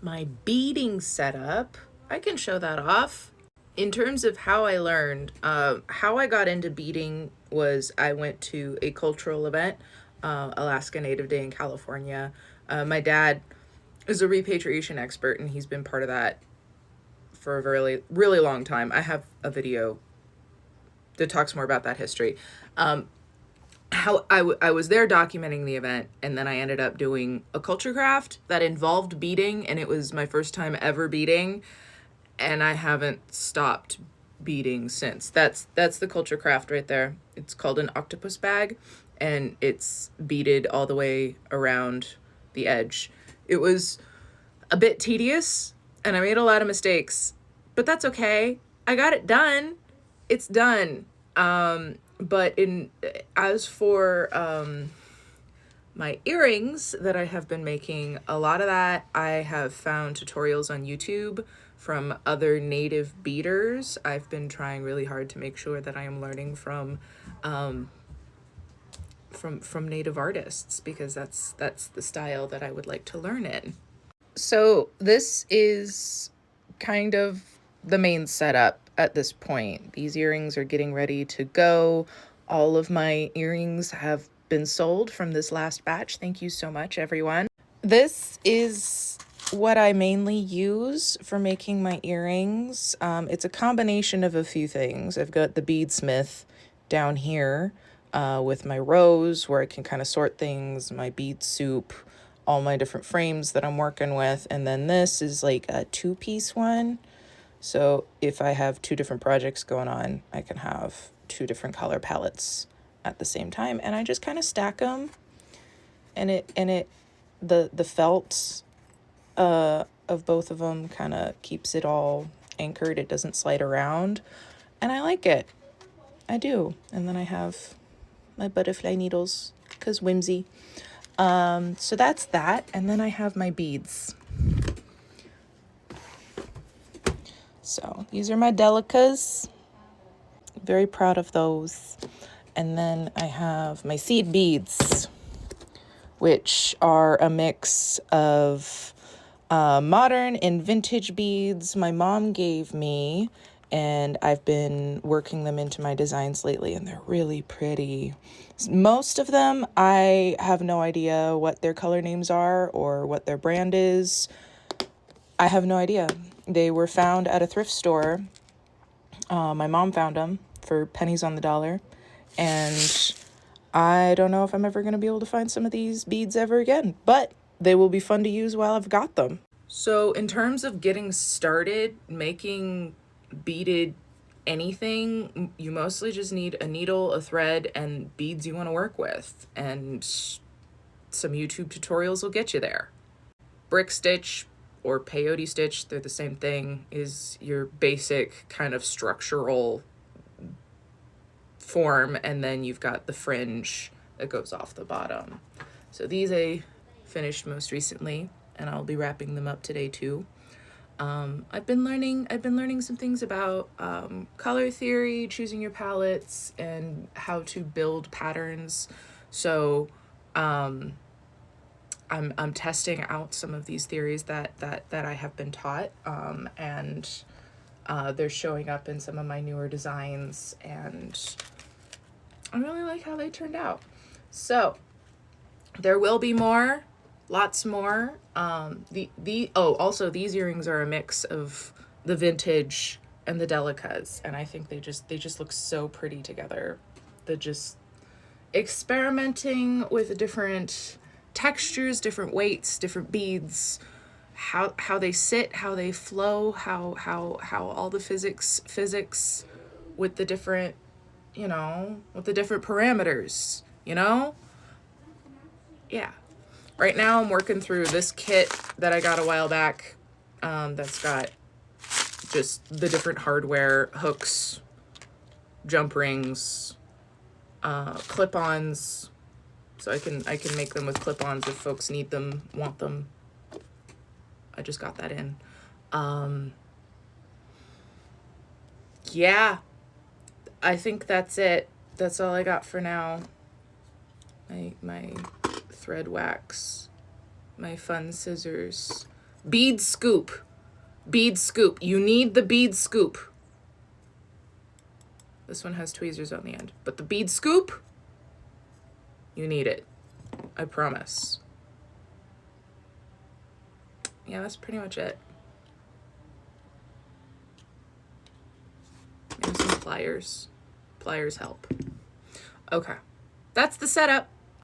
my beading setup. I can show that off. In terms of how I learned, how I got into beading was I went to a cultural event, Alaska Native Day in California. My dad is a repatriation expert, and he's been part of that for a really, really long time. I have a video that talks more about that history. How I was there documenting the event, and then I ended up doing a culture craft that involved beading, and it was my first time ever beading, and I haven't stopped beading since. That's the culture craft right there. It's called an octopus bag, and it's beaded all the way around the edge. It was a bit tedious, and I made a lot of mistakes, but that's okay. I got it done. It's done. But as for my earrings that I have been making, a lot of that I have found tutorials on YouTube from other native beaders. I've been trying really hard to make sure that I am learning from native artists, because that's the style that I would like to learn in. So this is kind of the main setup at this point. These earrings are getting ready to go. All of my earrings have been sold from this last batch. Thank you so much, everyone. This is what I mainly use for making my earrings. It's a combination of a few things. I've got the beadsmith down here with my rows where I can kind of sort things, my bead soup, all my different frames that I'm working with. And then this is like a 2-piece one. So if I have 2 different projects going on, I can have 2 different color palettes at the same time. And I just kind of stack them, and the felt of both of them kind of keeps it all anchored. It doesn't slide around, and I like it. I do. And then I have my butterfly needles, because whimsy. So that's that. And then I have my beads. So these are my delicas. Very proud of those. And then I have my seed beads, which are a mix of modern and vintage beads my mom gave me, and I've been working them into my designs lately, and they're really pretty. Most of them, I have no idea what their color names are or what their brand is. I have no idea. They were found at a thrift store. My mom found them for pennies on the dollar, and I don't know if I'm ever going to be able to find some of these beads ever again, but they will be fun to use while I've got them. So in terms of getting started making beaded anything, you mostly just need a needle, a thread, and beads you want to work with, and some YouTube tutorials will get you there. Brick stitch or peyote stitch, they're the same thing, is your basic kind of structural form, and then you've got the fringe that goes off the bottom. So these I finished most recently, and I'll be wrapping them up today too. I've been learning some things about color theory, choosing your palettes, and how to build patterns. So I'm testing out some of these theories that I have been taught, and they're showing up in some of my newer designs, and I really like how they turned out. So there will be more, lots more. Also these earrings are a mix of the vintage and the delicas, and I think they just look so pretty together. They're just experimenting with different textures, different weights, different beads, how they sit, how they flow, how all the physics with the different, with the different parameters, Yeah. Right now I'm working through this kit that I got a while back, that's got just the different hardware, hooks, jump rings, clip-ons. So I can make them with clip-ons if folks need them, want them. I just got that in. Yeah, I think that's it. That's all I got for now. My thread wax, my fun scissors, Bead scoop. Bead scoop. You need the bead scoop. This one has tweezers on the end. But the bead scoop, you need it. I promise. Yeah, that's pretty much it. Maybe some pliers. Pliers help. Okay. That's the setup.